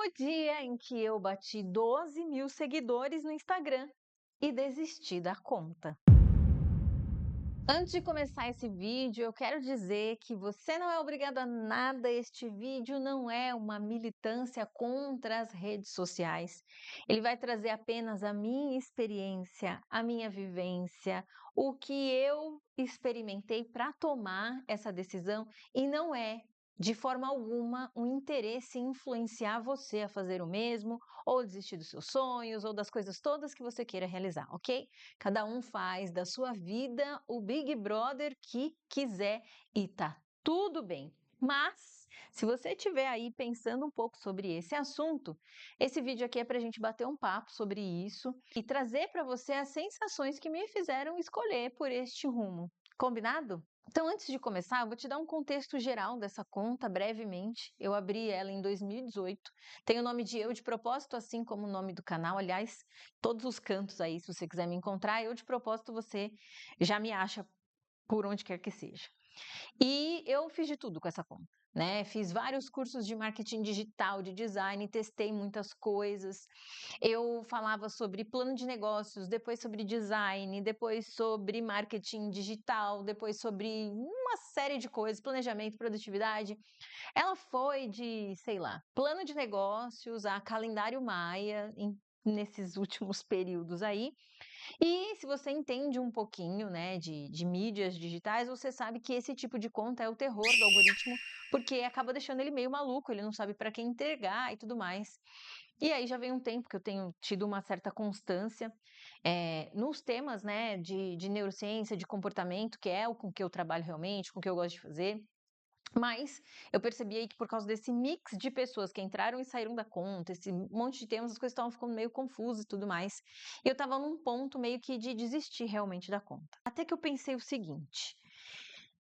O dia em que eu bati 12 mil seguidores no Instagram e desisti da conta. Antes de começar esse vídeo, eu quero dizer que você não é obrigado a nada. Este vídeo não é uma militância contra as redes sociais. Ele vai trazer apenas a minha experiência, a minha vivência, o que eu experimentei para tomar essa decisão, e não é de forma alguma um interesse em influenciar você a fazer o mesmo, ou desistir dos seus sonhos, ou das coisas todas que você queira realizar, ok? Cada um faz da sua vida o Big Brother que quiser e tá tudo bem. Mas, se você estiver aí pensando um pouco sobre esse assunto, esse vídeo aqui é para a gente bater um papo sobre isso e trazer para você as sensações que me fizeram escolher por este rumo. Combinado? Então, antes de começar, eu vou te dar um contexto geral dessa conta brevemente. Eu abri ela em 2018. Tem o nome de Eu de propósito, assim como o nome do canal. Aliás, todos os cantos aí, se você quiser me encontrar, Eu de propósito, você já me acha por onde quer que seja. E eu fiz de tudo com essa conta, né? Fiz vários cursos de marketing digital, de design, testei muitas coisas. Eu falava sobre plano de negócios, depois sobre design, depois sobre marketing digital, depois sobre uma série de coisas, planejamento, produtividade. Ela foi de, sei lá, plano de negócios a calendário Maia, nesses últimos períodos aí. E se você entende um pouquinho, né, de mídias digitais, você sabe que esse tipo de conta é o terror do algoritmo, porque acaba deixando ele meio maluco, ele não sabe para quem entregar e tudo mais. E aí já vem um tempo que eu tenho tido uma certa constância nos temas, né, de neurociência, de comportamento, que é o com que eu trabalho realmente, com o que eu gosto de fazer. Mas eu percebi aí que, por causa desse mix de pessoas que entraram e saíram da conta, esse monte de temas, as coisas estavam ficando meio confusas e tudo mais. E eu estava num ponto meio que de desistir realmente da conta. Até que eu pensei o seguinte: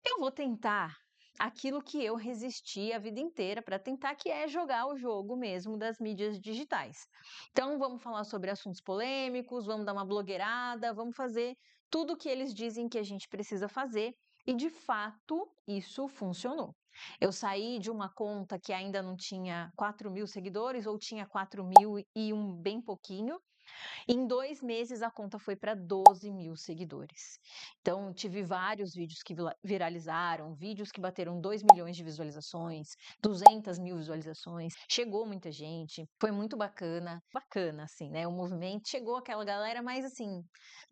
eu vou tentar aquilo que eu resisti a vida inteira para tentar, que é jogar o jogo mesmo das mídias digitais. Então vamos falar sobre assuntos polêmicos, vamos dar uma blogueirada, vamos fazer tudo o que eles dizem que a gente precisa fazer. E de fato isso funcionou. Eu saí de uma conta que ainda não tinha 4 mil seguidores, ou tinha 4 mil e um bem pouquinho. Em 2 meses, a conta foi para 12 mil seguidores. Então, tive vários vídeos que viralizaram, vídeos que bateram 2 milhões de visualizações, 200 mil visualizações. Chegou muita gente, foi muito bacana. Bacana, assim, né? O movimento chegou aquela galera, mas assim,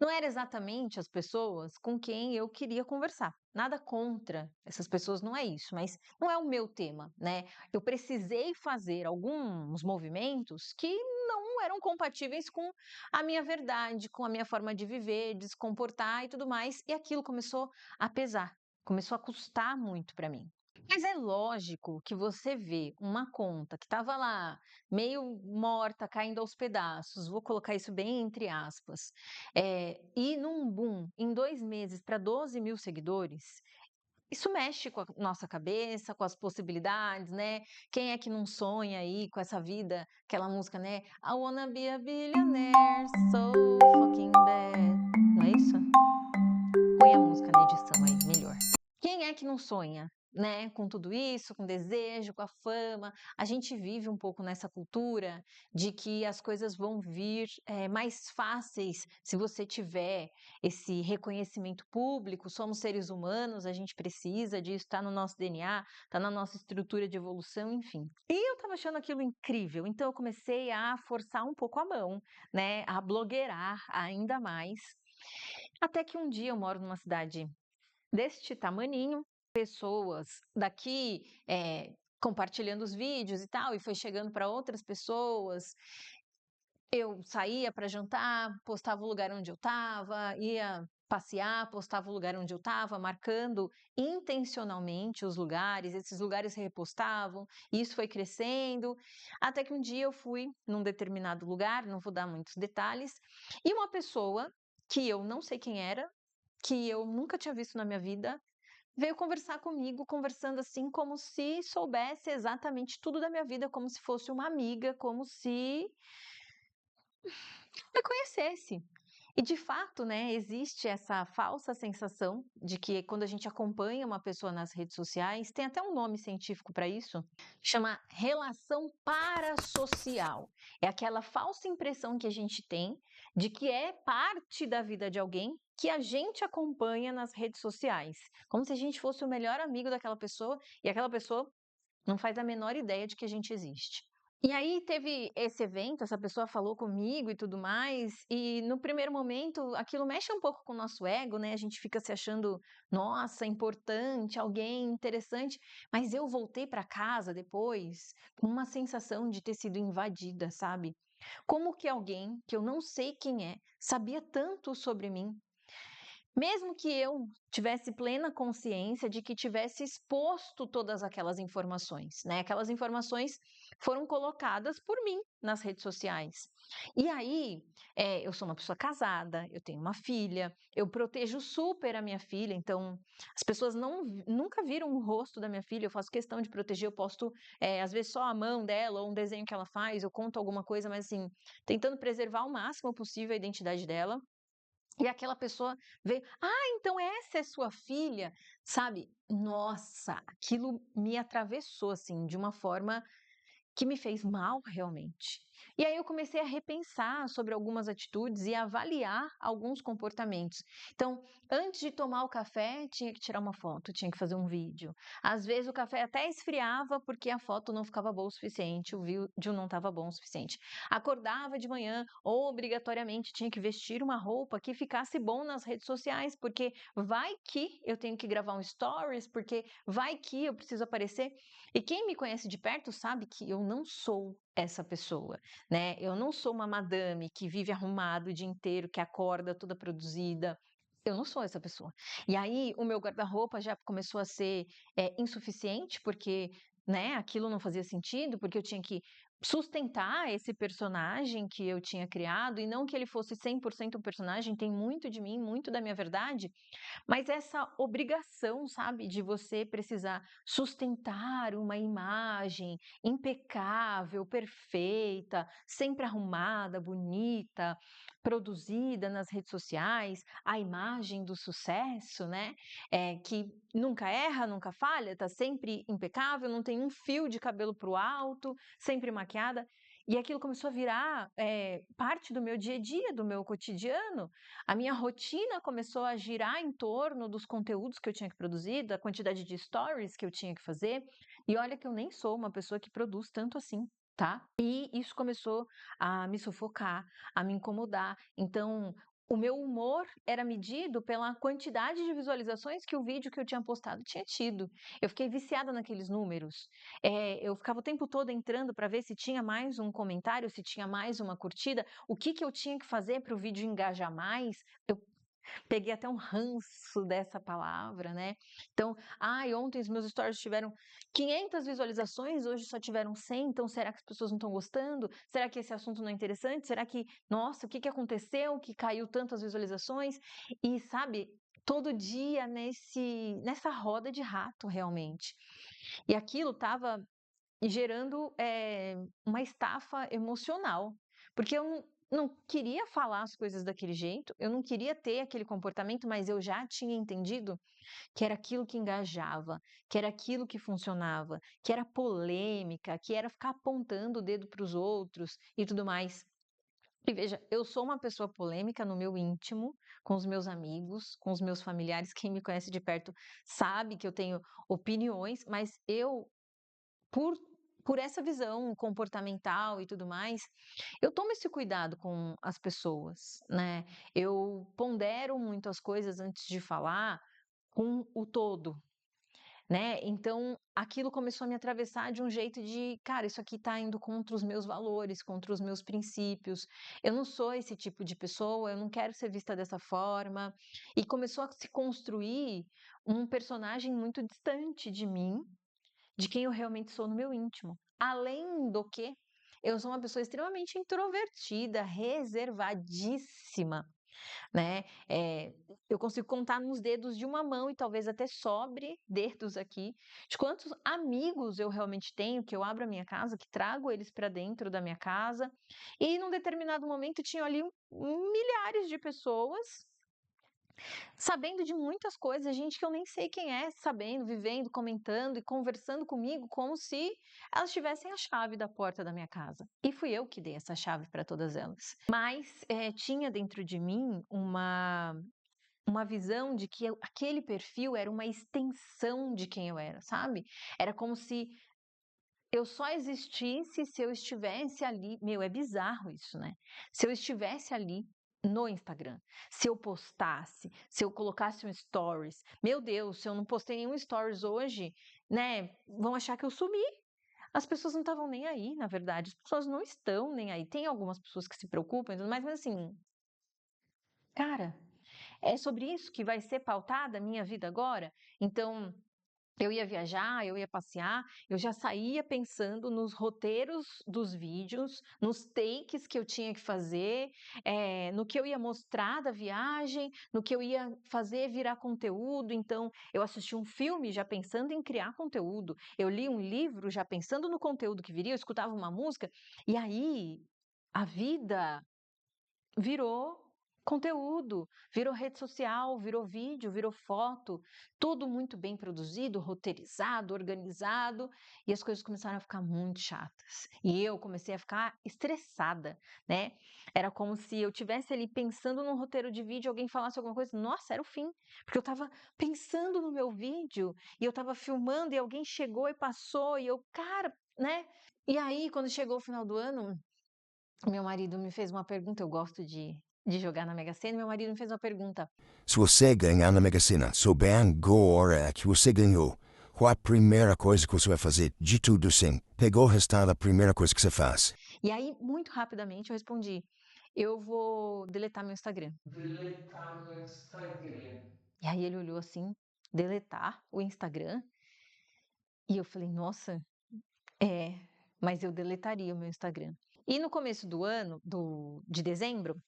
não era exatamente as pessoas com quem eu queria conversar. Nada contra essas pessoas, não é isso, mas não é o meu tema, né? Eu precisei fazer alguns movimentos que não eram compatíveis com a minha verdade, com a minha forma de viver, de se comportar e tudo mais, e aquilo começou a pesar, começou a custar muito para mim. Mas é lógico que você vê uma conta que estava lá, meio morta, caindo aos pedaços, vou colocar isso bem entre aspas, e num boom, em 2 meses, para 12 mil seguidores, isso mexe com a nossa cabeça, com as possibilidades, né? Quem é que não sonha aí com essa vida, aquela música, né? I wanna be a billionaire, so fucking bad. Não é isso? Põe a música na edição aí, melhor. Quem é que não sonha, né? Com tudo isso, com desejo, com a fama. A gente vive um pouco nessa cultura de que as coisas vão vir mais fáceis se você tiver esse reconhecimento público. Somos seres humanos, a gente precisa disso, está no nosso DNA, está na nossa estrutura de evolução, enfim. E eu estava achando aquilo incrível, então eu comecei a forçar um pouco a mão, né? A blogueirar ainda mais. Até que um dia eu moro numa cidade deste tamaninho, pessoas daqui compartilhando os vídeos e tal, e foi chegando para outras pessoas. Eu saía para jantar, postava o lugar onde eu estava, ia passear, postava o lugar onde eu estava, marcando intencionalmente os lugares, esses lugares repostavam, e isso foi crescendo, até que um dia eu fui num determinado lugar, não vou dar muitos detalhes, e uma pessoa que eu não sei quem era, que eu nunca tinha visto na minha vida, veio conversar comigo, conversando assim como se soubesse exatamente tudo da minha vida, como se fosse uma amiga, como se me conhecesse. E de fato, né, existe essa falsa sensação de que quando a gente acompanha uma pessoa nas redes sociais, tem até um nome científico para isso, chama relação parasocial. É aquela falsa impressão que a gente tem de que é parte da vida de alguém que a gente acompanha nas redes sociais, como se a gente fosse o melhor amigo daquela pessoa e aquela pessoa não faz a menor ideia de que a gente existe. E aí teve esse evento, essa pessoa falou comigo e tudo mais, e no primeiro momento aquilo mexe um pouco com o nosso ego, né? A gente fica se achando, nossa, importante, alguém interessante, mas eu voltei para casa depois com uma sensação de ter sido invadida, sabe? Como que alguém que eu não sei quem é sabia tanto sobre mim, mesmo que eu tivesse plena consciência de que tivesse exposto todas aquelas informações, né? Aquelas informações foram colocadas por mim nas redes sociais. E aí, eu sou uma pessoa casada, eu tenho uma filha, eu protejo super a minha filha, então as pessoas nunca viram o rosto da minha filha, eu faço questão de proteger, eu posto, às vezes só a mão dela ou um desenho que ela faz, eu conto alguma coisa, mas assim, tentando preservar o máximo possível a identidade dela. E aquela pessoa veio: "Ah, então essa é sua filha?", sabe. Nossa, aquilo me atravessou, assim, de uma forma que me fez mal realmente. E aí eu comecei a repensar sobre algumas atitudes e avaliar alguns comportamentos. Então, antes de tomar o café, tinha que tirar uma foto, tinha que fazer um vídeo. Às vezes o café até esfriava porque a foto não ficava boa o suficiente, o vídeo não estava bom o suficiente. Acordava de manhã, obrigatoriamente tinha que vestir uma roupa que ficasse bom nas redes sociais, porque vai que eu tenho que gravar um stories, porque vai que eu preciso aparecer. E quem me conhece de perto sabe que eu não sou essa pessoa, né? Eu não sou uma madame que vive arrumado o dia inteiro, que acorda toda produzida. Eu não sou essa pessoa. E aí o meu guarda-roupa já começou a ser insuficiente, porque né, aquilo não fazia sentido, porque eu tinha que sustentar esse personagem que eu tinha criado, e não que ele fosse 100% um personagem, tem muito de mim, muito da minha verdade, mas essa obrigação, sabe, de você precisar sustentar uma imagem impecável, perfeita, sempre arrumada, bonita, produzida nas redes sociais, a imagem do sucesso, né? Que nunca erra, nunca falha, tá sempre impecável, não tem um fio de cabelo pro alto, sempre maquiada. E aquilo começou a virar parte do meu dia a dia, do meu cotidiano. A minha rotina começou a girar em torno dos conteúdos que eu tinha que produzir, da quantidade de stories que eu tinha que fazer. E olha que eu nem sou uma pessoa que produz tanto assim, tá? E isso começou a me sufocar, a me incomodar. Então, o meu humor era medido pela quantidade de visualizações que o vídeo que eu tinha postado tinha tido. Eu fiquei viciada naqueles números. Eu ficava o tempo todo entrando para ver se tinha mais um comentário, se tinha mais uma curtida, o que que eu tinha que fazer para o vídeo engajar mais. Eu peguei até um ranço dessa palavra, né? Então, ai, ontem os meus stories tiveram 500 visualizações, hoje só tiveram 100, então será que as pessoas não estão gostando? Será que esse assunto não é interessante? Será que, nossa, o que que aconteceu que caiu tantas visualizações? E sabe, todo dia nessa roda de rato realmente. E aquilo estava gerando uma estafa emocional, porque eu não queria falar as coisas daquele jeito, eu não queria ter aquele comportamento, mas eu já tinha entendido que era aquilo que engajava, que era aquilo que funcionava, que era polêmica, que era ficar apontando o dedo para os outros e tudo mais. E veja, eu sou uma pessoa polêmica no meu íntimo, com os meus amigos, com os meus familiares, quem me conhece de perto sabe que eu tenho opiniões, mas eu por por essa visão comportamental e tudo mais, eu tomo esse cuidado com as pessoas, né. Eu pondero muito as coisas antes de falar com o todo, né. Então, aquilo começou a me atravessar de um jeito de: "Cara, isso aqui tá indo contra os meus valores, contra os meus princípios. Eu não sou esse tipo de pessoa, eu não quero ser vista dessa forma". E começou a se construir um personagem muito distante de mim, de quem eu realmente sou no meu íntimo. Além do que, eu sou uma pessoa extremamente introvertida, reservadíssima. né? Eu consigo contar nos dedos de uma mão e talvez até sobre dedos aqui, de quantos amigos eu realmente tenho, que eu abro a minha casa, que trago eles para dentro da minha casa, e num determinado momento tinham ali milhares de pessoas sabendo de muitas coisas, gente que eu nem sei quem é, sabendo, vivendo, comentando e conversando comigo como se elas tivessem a chave da porta da minha casa. E fui eu que dei essa chave para todas elas. Mas tinha dentro de mim uma visão de que aquele perfil era uma extensão de quem eu era, sabe? Era como se eu só existisse se eu estivesse ali. Meu, é bizarro isso, né? Se eu estivesse ali no Instagram, se eu postasse, se eu colocasse um stories, meu Deus, se eu não postei nenhum stories hoje, né? Vão achar que eu sumi. As pessoas não estavam nem aí, na verdade. As pessoas não estão nem aí. Tem algumas pessoas que se preocupam, mas assim, cara, é sobre isso que vai ser pautada a minha vida agora? Então, eu ia viajar, eu ia passear, eu já saía pensando nos roteiros dos vídeos, nos takes que eu tinha que fazer, no que eu ia mostrar da viagem, no que eu ia fazer virar conteúdo. Então, eu assisti um filme já pensando em criar conteúdo, eu li um livro já pensando no conteúdo que viria, eu escutava uma música, e aí a vida virou conteúdo, virou rede social, virou vídeo, virou foto, tudo muito bem produzido, roteirizado, organizado, e as coisas começaram a ficar muito chatas. E eu comecei a ficar estressada, né? Era como se eu tivesse ali pensando num roteiro de vídeo, alguém falasse alguma coisa, nossa, era o fim, porque eu estava pensando no meu vídeo e eu estava filmando e alguém chegou e passou e eu, cara, né? E aí, quando chegou o final do ano, meu marido me fez uma pergunta, eu gosto de jogar na Mega Sena, meu marido me fez uma pergunta. Se você ganhar na Mega Sena, souber agora que você ganhou, qual a primeira coisa que você vai fazer de tudo sim? Pegou o resultado, a primeira coisa que você faz. E aí, muito rapidamente, eu respondi, eu vou deletar meu Instagram. E aí ele olhou assim, deletar o Instagram? E eu falei, nossa, mas eu deletaria o meu Instagram. E no começo do ano, de dezembro,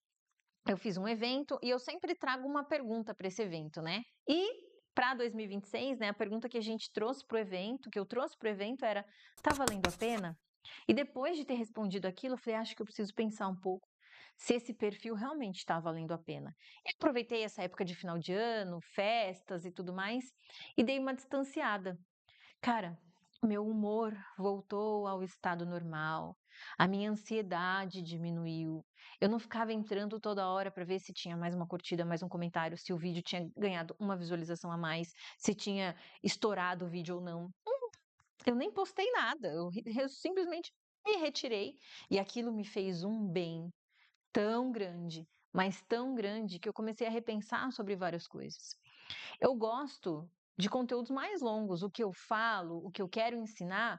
eu fiz um evento e eu sempre trago uma pergunta para esse evento, né? E para 2026, né, a pergunta que a gente trouxe para o evento, que eu trouxe para o evento era: tá valendo a pena? E depois de ter respondido aquilo, eu falei: acho que eu preciso pensar um pouco se esse perfil realmente está valendo a pena. Eu aproveitei essa época de final de ano, festas e tudo mais, e dei uma distanciada. Cara, meu humor voltou ao estado normal, a minha ansiedade diminuiu. Eu não ficava entrando toda hora para ver se tinha mais uma curtida, mais um comentário, se o vídeo tinha ganhado uma visualização a mais, se tinha estourado o vídeo ou não. Eu nem postei nada, eu simplesmente me retirei e aquilo me fez um bem tão grande, mas tão grande que eu comecei a repensar sobre várias coisas. Eu gosto de conteúdos mais longos. O que eu falo, o que eu quero ensinar,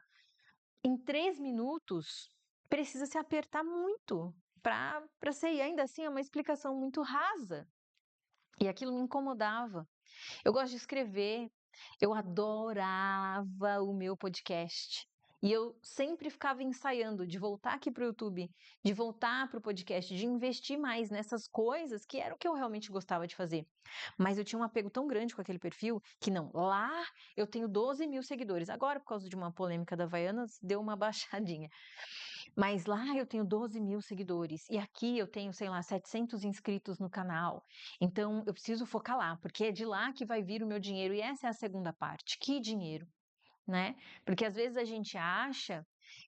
em 3 minutos, precisa se apertar muito para ser. E ainda assim é uma explicação muito rasa. E aquilo me incomodava. Eu gosto de escrever, eu adorava o meu podcast. E eu sempre ficava ensaiando de voltar aqui para o YouTube, de voltar para o podcast, de investir mais nessas coisas que era o que eu realmente gostava de fazer. Mas eu tinha um apego tão grande com aquele perfil que não, lá eu tenho 12 mil seguidores. Agora, por causa de uma polêmica da Havaianas, deu uma baixadinha. Mas lá eu tenho 12 mil seguidores e aqui eu tenho, sei lá, 700 inscritos no canal. Então eu preciso focar lá, porque é de lá que vai vir o meu dinheiro. E essa é a segunda parte. Que dinheiro, né? Porque às vezes a gente acha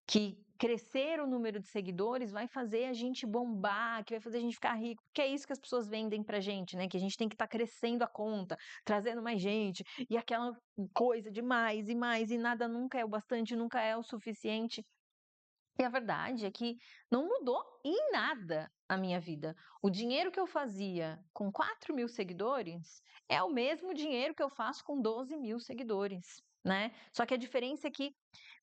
que crescer o número de seguidores vai fazer a gente bombar, que vai fazer a gente ficar rico, que é isso que as pessoas vendem pra gente, né? Que a gente tem que estar crescendo a conta, trazendo mais gente, e aquela coisa de mais e mais, e nada nunca é o bastante, nunca é o suficiente. E a verdade é que não mudou em nada a minha vida. O dinheiro que eu fazia com 4 mil seguidores é o mesmo dinheiro que eu faço com 12 mil seguidores, né? Só que a diferença é que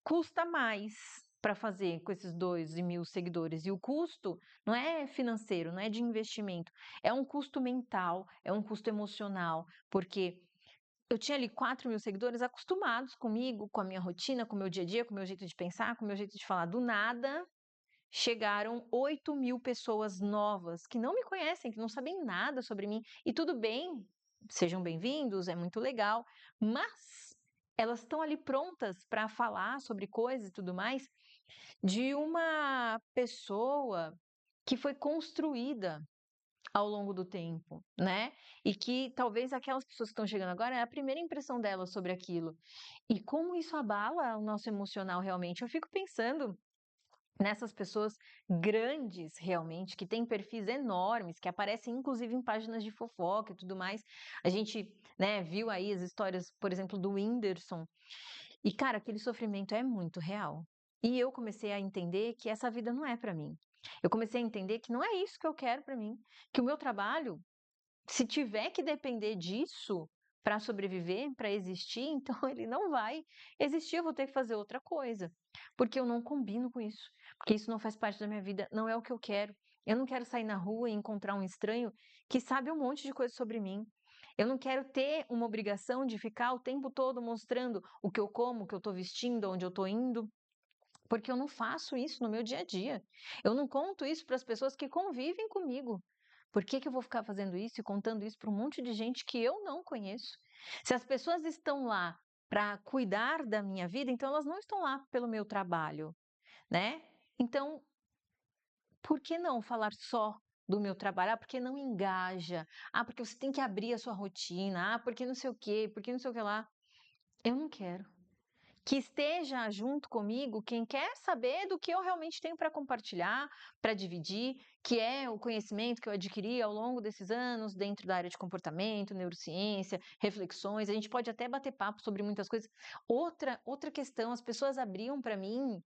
custa mais para fazer com esses 12 mil seguidores. E o custo não é financeiro, não é de investimento, é um custo mental, é um custo emocional, porque eu tinha ali 4 mil seguidores acostumados comigo, com a minha rotina, com o meu dia a dia, com o meu jeito de pensar, com o meu jeito de falar. Do nada, chegaram 8.000 pessoas novas que não me conhecem, que não sabem nada sobre mim. E tudo bem, sejam bem-vindos, é muito legal, mas elas estão ali prontas para falar sobre coisas e tudo mais de uma pessoa que foi construída ao longo do tempo, né? E que talvez aquelas pessoas que estão chegando agora é a primeira impressão delas sobre aquilo. E como isso abala o nosso emocional realmente. Eu fico pensando nessas pessoas grandes realmente, que têm perfis enormes, que aparecem inclusive em páginas de fofoca e tudo mais. A gente, né, viu aí as histórias, por exemplo, do Whindersson. E, cara, aquele sofrimento é muito real. E eu comecei a entender que essa vida não é para mim. Eu comecei a entender que não é isso que eu quero para mim, que o meu trabalho, se tiver que depender disso para sobreviver, para existir, então ele não vai existir, eu vou ter que fazer outra coisa, porque eu não combino com isso, porque isso não faz parte da minha vida, não é o que eu quero. Eu não quero sair na rua e encontrar um estranho que sabe um monte de coisa sobre mim. Eu não quero ter uma obrigação de ficar o tempo todo mostrando o que eu como, o que eu estou vestindo, onde eu estou indo, porque eu não faço isso no meu dia a dia. Eu não conto isso para as pessoas que convivem comigo. Por que que eu vou ficar fazendo isso e contando isso para um monte de gente que eu não conheço? Se as pessoas estão lá para cuidar da minha vida, então elas não estão lá pelo meu trabalho, né? Então, por que não falar só do meu trabalho? Ah, porque não engaja. Ah, porque você tem que abrir a sua rotina. Ah, porque não sei o quê, porque não sei o que lá. Eu não quero. Que esteja junto comigo quem quer saber do que eu realmente tenho para compartilhar, para dividir, que é o conhecimento que eu adquiri ao longo desses anos dentro da área de comportamento, neurociência, reflexões. A gente pode até bater papo sobre muitas coisas. Outra questão, as pessoas abriam para mim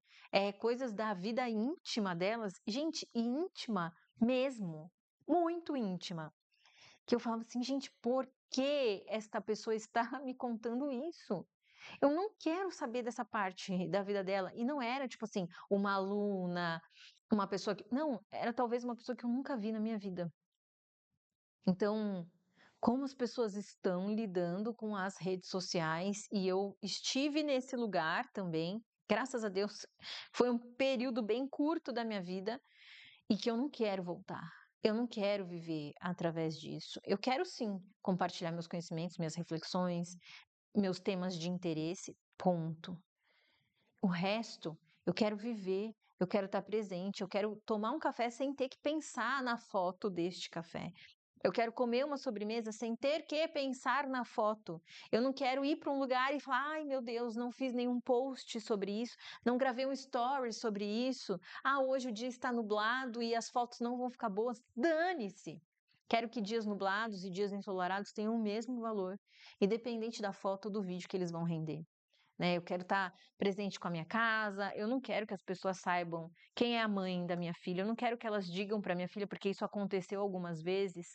coisas da vida íntima delas, gente, íntima mesmo, muito íntima, que eu falava assim, gente, por que esta pessoa está me contando isso? Eu não quero saber dessa parte da vida dela. E não era, tipo assim, uma aluna, uma pessoa que. Não, era talvez uma pessoa que eu nunca vi na minha vida. Então, como as pessoas estão lidando com as redes sociais, e eu estive nesse lugar também, graças a Deus, foi um período bem curto da minha vida e que eu não quero voltar. Eu não quero viver através disso. Eu quero sim compartilhar meus conhecimentos, minhas reflexões, meus temas de interesse, ponto. O resto, eu quero viver, eu quero estar presente, eu quero tomar um café sem ter que pensar na foto deste café. Eu quero comer uma sobremesa sem ter que pensar na foto. Eu não quero ir para um lugar e falar: ai meu Deus, não fiz nenhum post sobre isso, não gravei um story sobre isso. Ah, hoje o dia está nublado e as fotos não vão ficar boas. Dane-se! Quero que dias nublados e dias ensolarados tenham o mesmo valor, independente da foto ou do vídeo que eles vão render. Né? Eu quero estar presente com a minha casa, eu não quero que as pessoas saibam quem é a mãe da minha filha, eu não quero que elas digam para minha filha, porque isso aconteceu algumas vezes.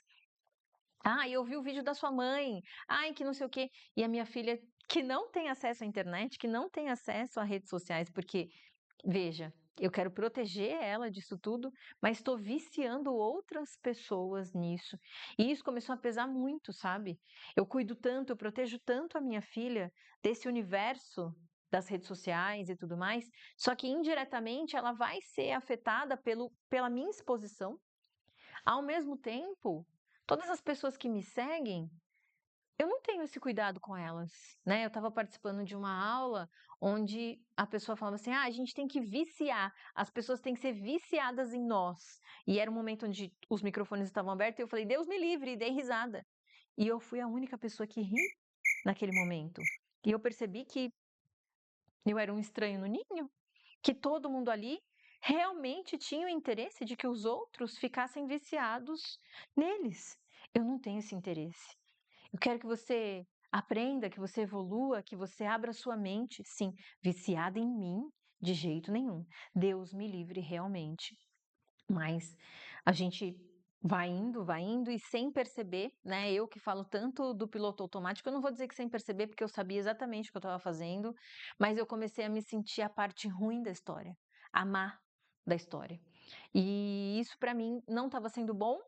Ah, eu vi o vídeo da sua mãe. Ai, que não sei o quê. E a minha filha, que não tem acesso à internet, que não tem acesso a redes sociais, porque, veja, eu quero proteger ela disso tudo, mas estou viciando outras pessoas nisso. E isso começou a pesar muito, sabe? Eu cuido tanto, eu protejo tanto a minha filha desse universo das redes sociais e tudo mais, só que indiretamente ela vai ser afetada pela minha exposição. Ao mesmo tempo, todas as pessoas que me seguem, eu não tenho esse cuidado com elas, né? Eu estava participando de uma aula onde a pessoa falava assim: ah, a gente tem que viciar, as pessoas têm que ser viciadas em nós. E era um momento onde os microfones estavam abertos e eu falei: Deus me livre, e dei risada. E eu fui a única pessoa que ri naquele momento. E eu percebi que eu era um estranho no ninho, que todo mundo ali realmente tinha o interesse de que os outros ficassem viciados neles. Eu não tenho esse interesse. Eu quero que você aprenda, que você evolua, que você abra sua mente. Sim, viciada em mim, de jeito nenhum. Deus me livre realmente. Mas a gente vai indo e sem perceber, né? Eu que falo tanto do piloto automático, eu não vou dizer que sem perceber, porque eu sabia exatamente o que eu estava fazendo, mas eu comecei a me sentir a parte ruim da história, a má da história. E isso para mim não estava sendo bom,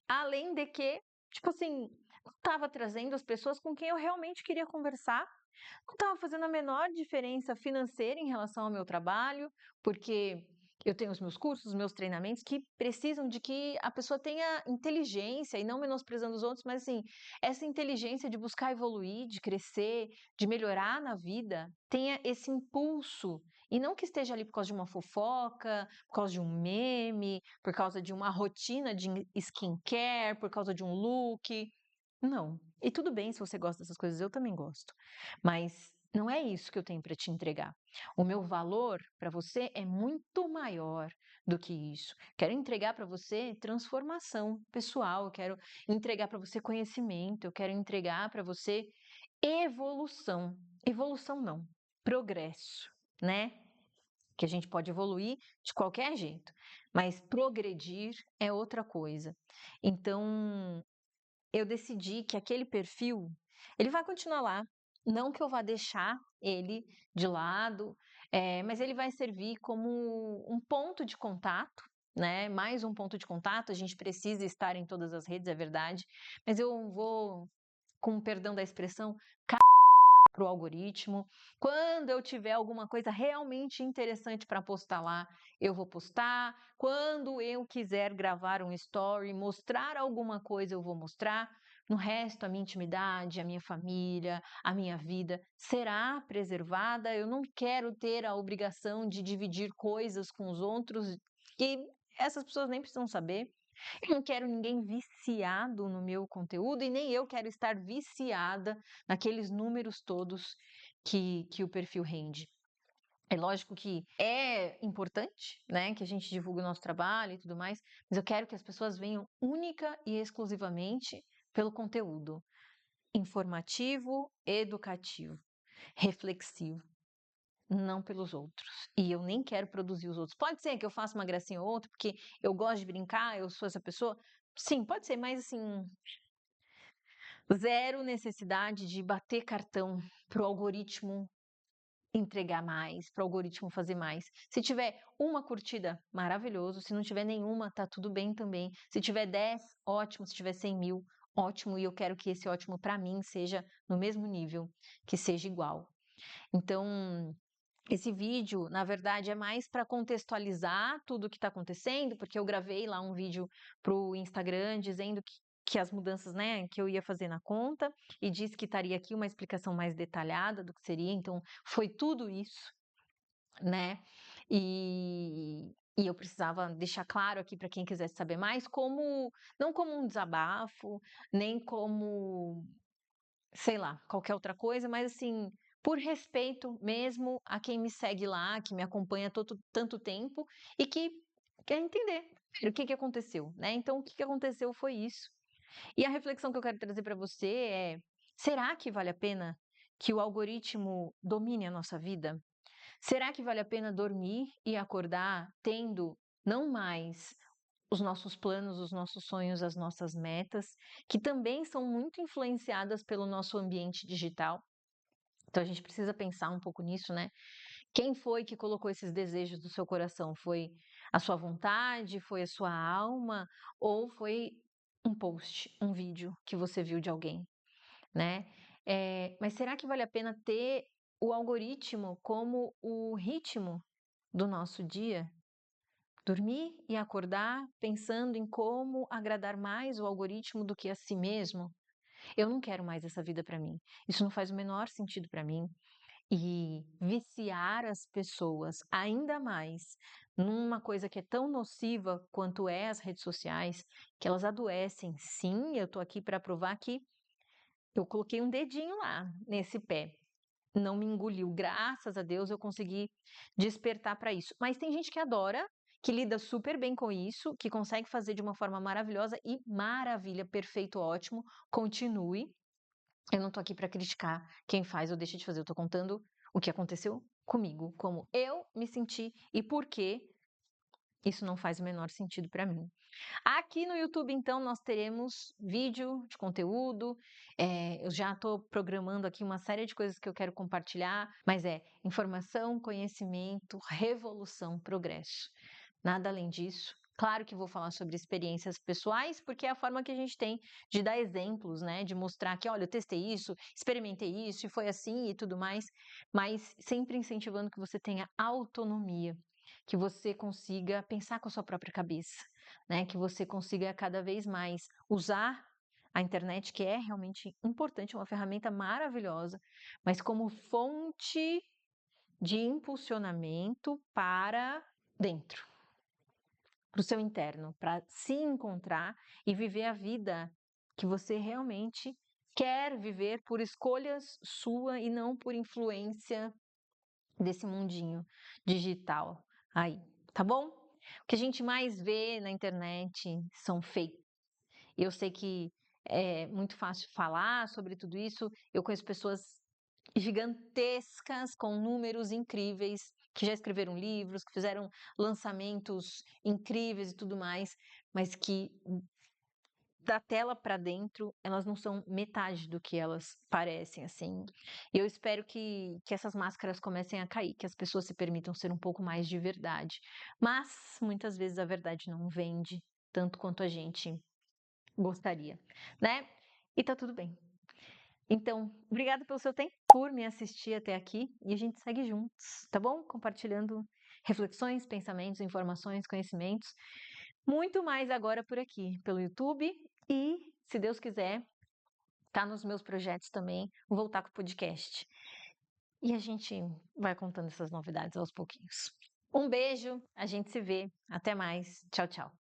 além de que, tipo assim, não estava trazendo as pessoas com quem eu realmente queria conversar, não estava fazendo a menor diferença financeira em relação ao meu trabalho, porque Eu tenho os meus cursos, os meus treinamentos que precisam de que a pessoa tenha inteligência, e não menosprezando os outros, mas assim, essa inteligência de buscar evoluir, de crescer, de melhorar na vida, tenha esse impulso, e não que esteja ali por causa de uma fofoca, por causa de um meme, por causa de uma rotina de skincare, por causa de um look. Não. E tudo bem se você gosta dessas coisas, eu também gosto. Mas não é isso que eu tenho para te entregar. O meu valor para você é muito maior do que isso. Quero entregar para você transformação pessoal, eu quero entregar para você conhecimento, eu quero entregar para você evolução. Evolução não, progresso, né? Que a gente pode evoluir de qualquer jeito, mas progredir é outra coisa. Então, eu decidi que aquele perfil, ele vai continuar lá, não que eu vá deixar ele de lado, mas ele vai servir como um ponto de contato, né? Mais um ponto de contato. A gente precisa estar em todas as redes, é verdade, mas eu vou, com perdão da expressão, para o algoritmo. Quando eu tiver alguma coisa realmente interessante para postar lá, eu vou postar. Quando eu quiser gravar um story, mostrar alguma coisa, eu vou mostrar. No resto, a minha intimidade, a minha família, a minha vida será preservada. Eu não quero ter a obrigação de dividir coisas com os outros que essas pessoas nem precisam saber. Eu não quero ninguém viciado no meu conteúdo e nem eu quero estar viciada naqueles números todos que o perfil rende. É lógico que é importante, né, que a gente divulgue o nosso trabalho e tudo mais, mas eu quero que as pessoas venham única e exclusivamente pelo conteúdo informativo, educativo, reflexivo, não pelos outros. E eu nem quero produzir os outros. Pode ser que eu faça uma gracinha ou outra, porque eu gosto de brincar, eu sou essa pessoa. Sim, pode ser, mas assim, zero necessidade de bater cartão pro algoritmo entregar mais, pro algoritmo fazer mais. Se tiver uma curtida, maravilhoso. Se não tiver nenhuma, tá tudo bem também. Se tiver 10, ótimo. Se tiver 100 mil, ótimo. E eu quero que esse ótimo para mim seja no mesmo nível, que seja igual. Então, esse vídeo, na verdade, é mais para contextualizar tudo o que está acontecendo, porque eu gravei lá um vídeo para o Instagram dizendo que as mudanças, né, que eu ia fazer na conta, e disse que estaria aqui uma explicação mais detalhada do que seria. Então, foi tudo isso, né? E eu precisava deixar claro aqui para quem quisesse saber mais, como não como um desabafo, nem como sei lá, qualquer outra coisa, mas assim, por respeito mesmo a quem me segue lá, que me acompanha tanto tempo e que quer entender o que aconteceu, né? Então, o que aconteceu foi isso. E a reflexão que eu quero trazer para você é: será que vale a pena que o algoritmo domine a nossa vida? Será que vale a pena dormir e acordar tendo não mais os nossos planos, os nossos sonhos, as nossas metas, que também são muito influenciadas pelo nosso ambiente digital? Então a gente precisa pensar um pouco nisso, né? Quem foi que colocou esses desejos do seu coração? Foi a sua vontade? Foi a sua alma? Ou foi um post, um vídeo que você viu de alguém, né? Mas será que vale a pena ter o algoritmo como o ritmo do nosso dia? Dormir e acordar pensando em como agradar mais o algoritmo do que a si mesmo? Eu não quero mais essa vida para mim. Isso não faz o menor sentido para mim. E viciar as pessoas ainda mais numa coisa que é tão nociva quanto é as redes sociais, que elas adoecem. Sim, eu tô aqui para provar que eu coloquei um dedinho lá nesse pé. Não me engoliu, graças a Deus eu consegui despertar para isso. Mas tem gente que adora, que lida super bem com isso, que consegue fazer de uma forma maravilhosa e maravilha, perfeito, ótimo, continue. Eu não tô aqui para criticar quem faz ou deixa de fazer, eu tô contando o que aconteceu comigo, como eu me senti e por que isso não faz o menor sentido para mim. Aqui no YouTube, então, nós teremos vídeo de conteúdo. Eu já estou programando aqui uma série de coisas que eu quero compartilhar, mas é informação, conhecimento, revolução, progresso. Nada além disso. Claro que vou falar sobre experiências pessoais, porque é a forma que a gente tem de dar exemplos, né? De mostrar que, olha, eu testei isso, experimentei isso e foi assim e tudo mais, mas sempre incentivando que você tenha autonomia, que você consiga pensar com a sua própria cabeça, né? Que você consiga cada vez mais usar a internet, que é realmente importante, é uma ferramenta maravilhosa, mas como fonte de impulsionamento para dentro, para o seu interno, para se encontrar e viver a vida que você realmente quer viver por escolhas sua e não por influência desse mundinho digital aí, tá bom? O que a gente mais vê na internet são fake. Eu sei que é muito fácil falar sobre tudo isso. Eu conheço pessoas gigantescas com números incríveis que já escreveram livros, que fizeram lançamentos incríveis e tudo mais, mas que da tela para dentro, elas não são metade do que elas parecem, assim. E eu espero que essas máscaras comecem a cair, que as pessoas se permitam ser um pouco mais de verdade. Mas, muitas vezes, a verdade não vende tanto quanto a gente gostaria, né? E tá tudo bem. Então, obrigada pelo seu tempo, por me assistir até aqui, e a gente segue juntos, tá bom? Compartilhando reflexões, pensamentos, informações, conhecimentos. Muito mais agora por aqui, pelo YouTube e, se Deus quiser, tá nos meus projetos também, voltar com o podcast. E a gente vai contando essas novidades aos pouquinhos. Um beijo, a gente se vê. Até mais. Tchau, tchau.